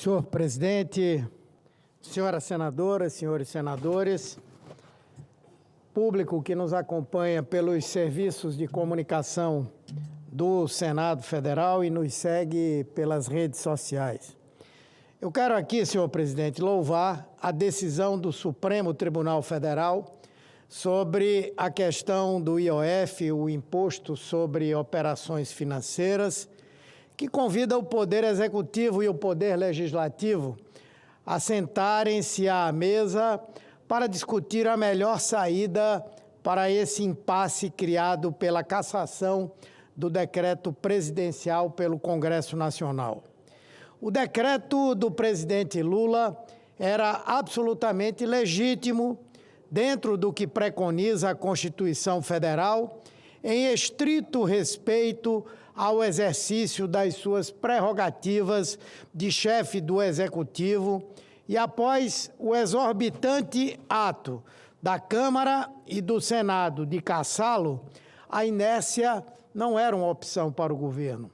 Senhor presidente, senhoras senadoras, senhores senadores, público que nos acompanha pelos serviços de comunicação do Senado Federal e nos segue pelas redes sociais. Eu quero aqui, senhor presidente, louvar a decisão do Supremo Tribunal Federal sobre a questão do IOF, o Imposto sobre Operações Financeiras, que convida o Poder Executivo e o Poder Legislativo a sentarem-se à mesa para discutir a melhor saída para esse impasse criado pela cassação do decreto presidencial pelo Congresso Nacional. O decreto do presidente Lula era absolutamente legítimo dentro do que preconiza a Constituição Federal, em estrito respeito ao exercício das suas prerrogativas de chefe do Executivo e após o exorbitante ato da Câmara e do Senado de cassá-lo, a inércia não era uma opção para o governo.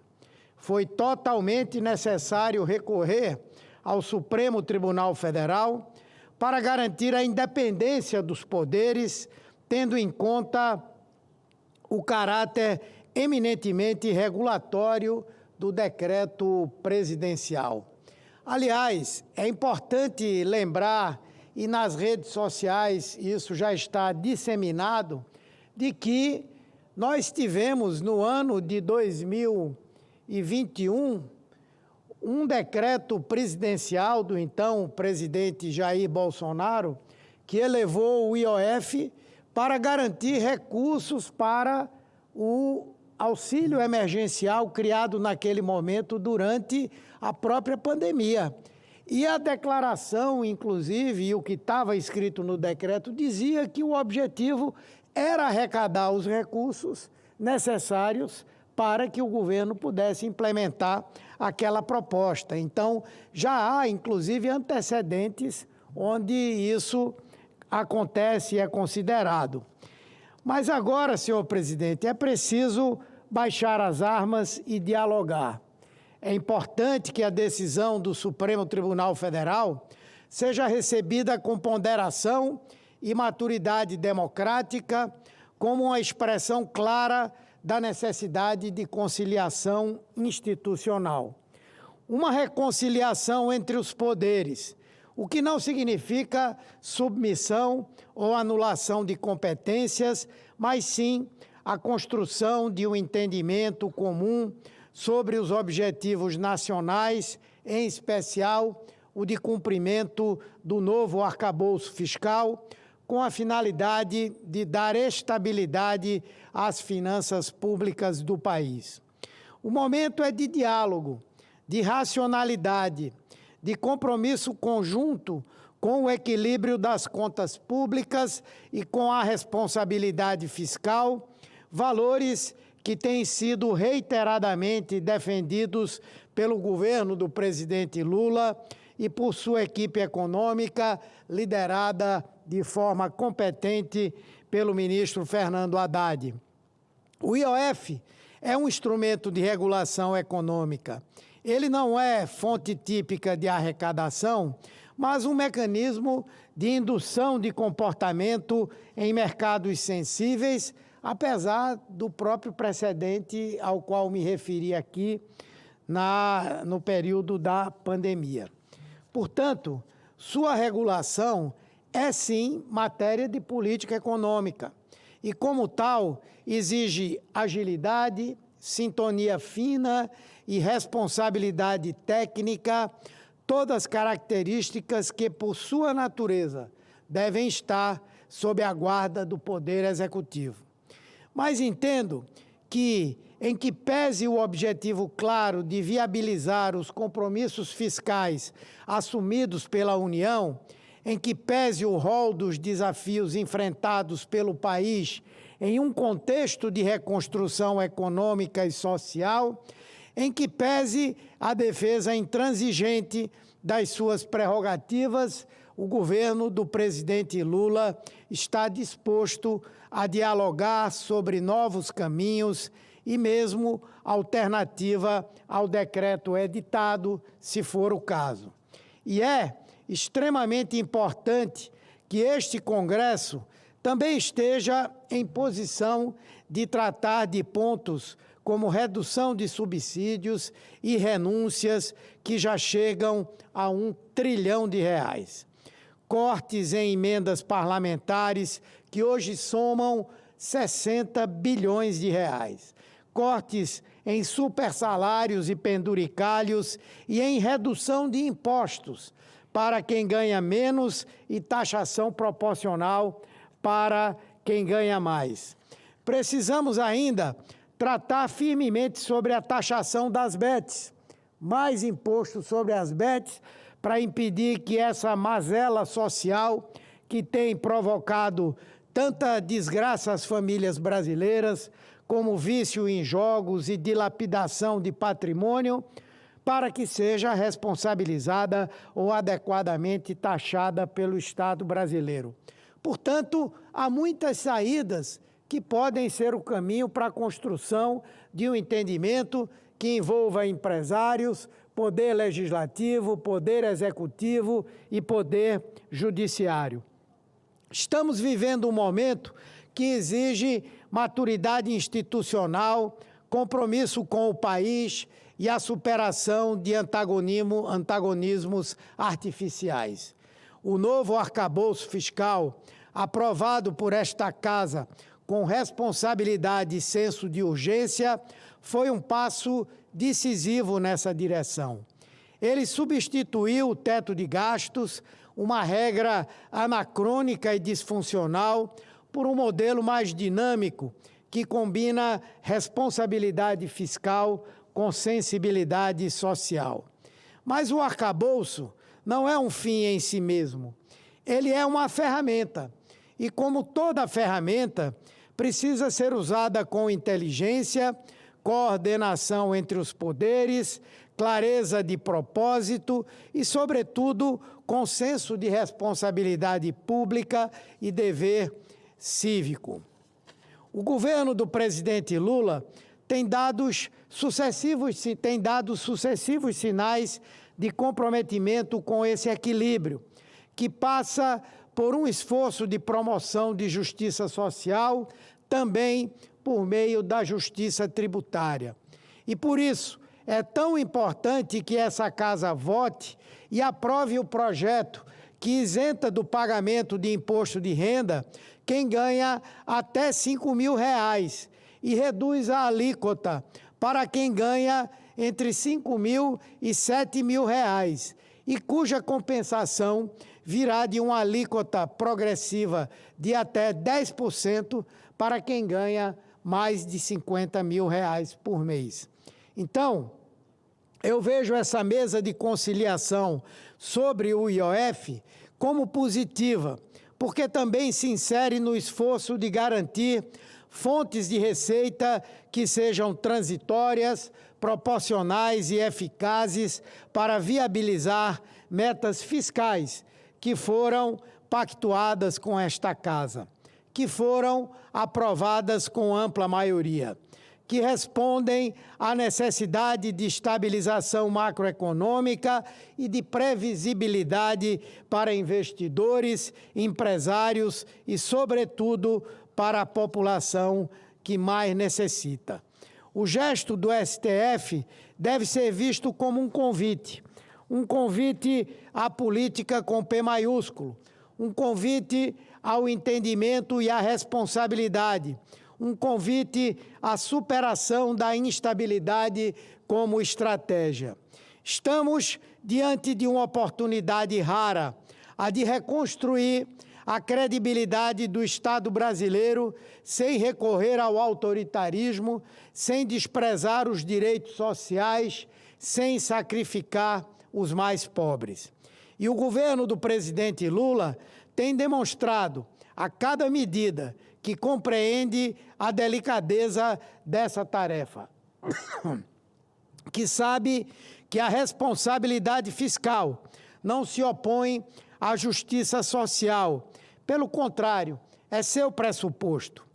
Foi totalmente necessário recorrer ao Supremo Tribunal Federal para garantir a independência dos poderes, tendo em conta o caráter eminentemente regulatório do decreto presidencial. Aliás, é importante lembrar, e nas redes sociais isso já está disseminado, de que nós tivemos no ano de 2021 um decreto presidencial do então presidente Jair Bolsonaro que elevou o IOF para garantir recursos para o auxílio emergencial criado naquele momento durante a própria pandemia. E a declaração, inclusive, e o que estava escrito no decreto, dizia que o objetivo era arrecadar os recursos necessários para que o governo pudesse implementar aquela proposta. Então, já há, inclusive, antecedentes onde isso acontece e é considerado. Mas agora, senhor presidente, é preciso baixar as armas e dialogar. É importante que a decisão do Supremo Tribunal Federal seja recebida com ponderação e maturidade democrática, como uma expressão clara da necessidade de conciliação institucional. Uma reconciliação entre os poderes, o que não significa submissão ou anulação de competências, mas sim a construção de um entendimento comum sobre os objetivos nacionais, em especial o de cumprimento do novo arcabouço fiscal, com a finalidade de dar estabilidade às finanças públicas do país. O momento é de diálogo, de racionalidade, de compromisso conjunto com o equilíbrio das contas públicas e com a responsabilidade fiscal, valores que têm sido reiteradamente defendidos pelo governo do presidente Lula e por sua equipe econômica, liderada de forma competente pelo ministro Fernando Haddad. O IOF é um instrumento de regulação econômica. Ele não é fonte típica de arrecadação, mas um mecanismo de indução de comportamento em mercados sensíveis, apesar do próprio precedente ao qual me referi aqui no período da pandemia. Portanto, sua regulação é sim matéria de política econômica e, como tal, exige agilidade, sintonia fina e responsabilidade técnica, todas características que, por sua natureza, devem estar sob a guarda do Poder Executivo. Mas entendo que, em que pese o objetivo claro de viabilizar os compromissos fiscais assumidos pela União, em que pese o rol dos desafios enfrentados pelo país em um contexto de reconstrução econômica e social, em que pese a defesa intransigente das suas prerrogativas, o governo do presidente Lula está disposto a dialogar sobre novos caminhos e mesmo alternativa ao decreto editado, se for o caso. E é extremamente importante que este Congresso também esteja em posição de tratar de pontos como redução de subsídios e renúncias que já chegam a R$ 1 trilhão, cortes em emendas parlamentares que hoje somam 60 bilhões de reais, cortes em supersalários e penduricalhos e em redução de impostos para quem ganha menos e taxação proporcional para quem ganha mais. Precisamos ainda tratar firmemente sobre a taxação das bets, mais imposto sobre as bets, para impedir que essa mazela social que tem provocado tanta desgraça às famílias brasileiras, como vício em jogos e dilapidação de patrimônio, para que seja responsabilizada ou adequadamente taxada pelo Estado brasileiro. Portanto, há muitas saídas que podem ser o caminho para a construção de um entendimento que envolva empresários, poder legislativo, poder executivo e poder judiciário. Estamos vivendo um momento que exige maturidade institucional, compromisso com o país e a superação de antagonismos artificiais. O novo arcabouço fiscal, aprovado por esta Casa com responsabilidade e senso de urgência, foi um passo decisivo nessa direção. Ele substituiu o teto de gastos, uma regra anacrônica e disfuncional, por um modelo mais dinâmico que combina responsabilidade fiscal com sensibilidade social. Mas o arcabouço não é um fim em si mesmo. Ele é uma ferramenta e, como toda ferramenta, precisa ser usada com inteligência, coordenação entre os poderes, clareza de propósito e, sobretudo, com senso de responsabilidade pública e dever cívico. O governo do presidente Lula tem dado sucessivos sinais de comprometimento com esse equilíbrio, que passa por um esforço de promoção de justiça social, também por meio da justiça tributária. E por isso é tão importante que essa Casa vote e aprove o projeto que isenta do pagamento de imposto de renda quem ganha até R$ 5.000 e reduz a alíquota para quem ganha entre R$ 5.000 e R$ 7.000 e cuja compensação virá de uma alíquota progressiva de até 10% para quem ganha mais de R$ 50.000 por mês. Então, eu vejo essa mesa de conciliação sobre o IOF como positiva, porque também se insere no esforço de garantir fontes de receita que sejam transitórias, proporcionais e eficazes para viabilizar metas fiscais que foram pactuadas com esta Casa, que foram aprovadas com ampla maioria, que respondem à necessidade de estabilização macroeconômica e de previsibilidade para investidores, empresários e, sobretudo, para a população que mais necessita. O gesto do STF deve ser visto como um convite à política com P maiúsculo, um convite ao entendimento e à responsabilidade, um convite à superação da instabilidade como estratégia. Estamos diante de uma oportunidade rara, a de reconstruir a credibilidade do Estado brasileiro sem recorrer ao autoritarismo, sem desprezar os direitos sociais, sem sacrificar os mais pobres. E o governo do presidente Lula tem demonstrado, a cada medida, que compreende a delicadeza dessa tarefa, que sabe que a responsabilidade fiscal não se opõe à justiça social. Pelo contrário, é seu pressuposto,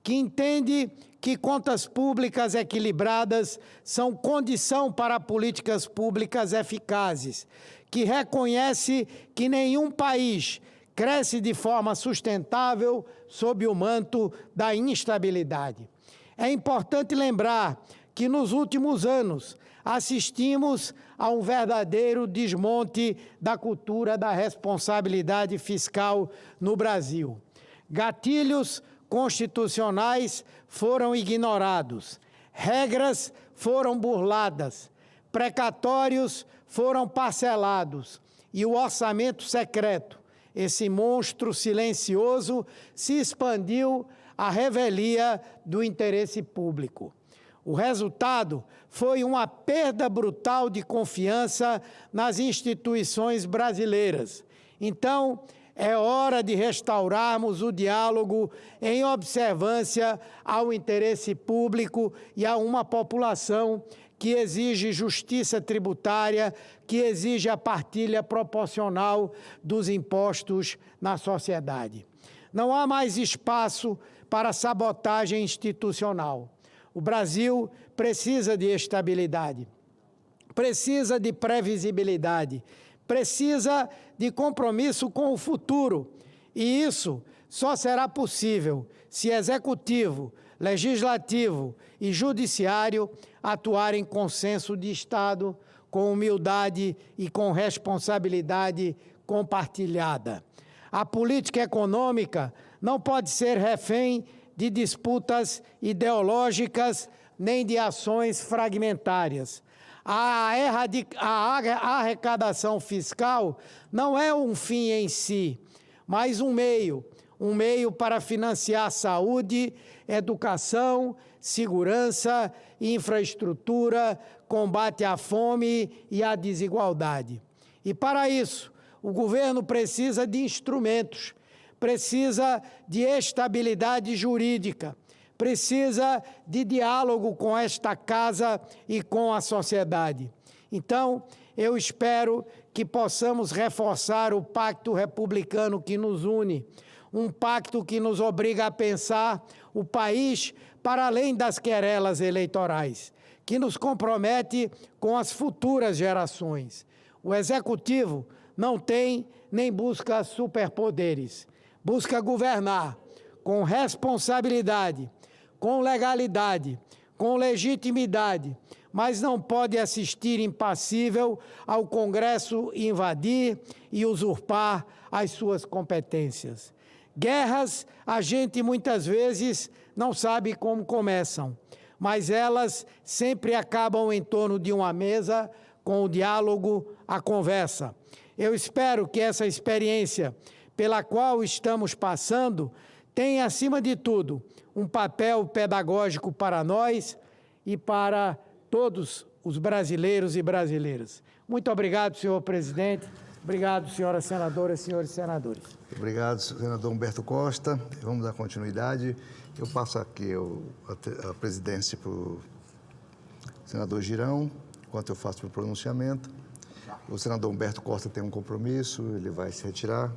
que entende que contas públicas equilibradas são condição para políticas públicas eficazes, que reconhece que nenhum país cresce de forma sustentável sob o manto da instabilidade. É importante lembrar que nos últimos anos assistimos a um verdadeiro desmonte da cultura da responsabilidade fiscal no Brasil. Gatilhos constitucionais foram ignorados, regras foram burladas, precatórios foram parcelados e o orçamento secreto, esse monstro silencioso, se expandiu à revelia do interesse público. O resultado foi uma perda brutal de confiança nas instituições brasileiras. Então, é hora de restaurarmos o diálogo em observância ao interesse público e a uma população que exige justiça tributária, que exige a partilha proporcional dos impostos na sociedade. Não há mais espaço para sabotagem institucional. O Brasil precisa de estabilidade, precisa de previsibilidade, precisa de compromisso com o futuro. E isso só será possível se Executivo, Legislativo e Judiciário atuarem em consenso de Estado, com humildade e com responsabilidade compartilhada. A política econômica não pode ser refém de disputas ideológicas nem de ações fragmentárias. A arrecadação fiscal não é um fim em si, mas um meio para financiar saúde, educação, segurança, infraestrutura, combate à fome e à desigualdade. E para isso, o governo precisa de instrumentos, precisa de estabilidade jurídica, precisa de diálogo com esta casa e com a sociedade. Então, eu espero que possamos reforçar o pacto republicano que nos une, um pacto que nos obriga a pensar o país para além das querelas eleitorais, que nos compromete com as futuras gerações. O Executivo não tem nem busca superpoderes, busca governar com responsabilidade, com legalidade, com legitimidade, mas não pode assistir impassível ao Congresso invadir e usurpar as suas competências. Guerras, a gente muitas vezes não sabe como começam, mas elas sempre acabam em torno de uma mesa, com o diálogo, a conversa. Eu espero que essa experiência pela qual estamos passando tenha, acima de tudo, um papel pedagógico para nós e para todos os brasileiros e brasileiras. Muito obrigado, senhor presidente. Obrigado, senhoras senadoras e senhores senadores. Obrigado, senador Humberto Costa. Vamos dar continuidade. Eu passo aqui a presidência para o senador Girão, enquanto eu faço o pronunciamento. O senador Humberto Costa tem um compromisso, ele vai se retirar.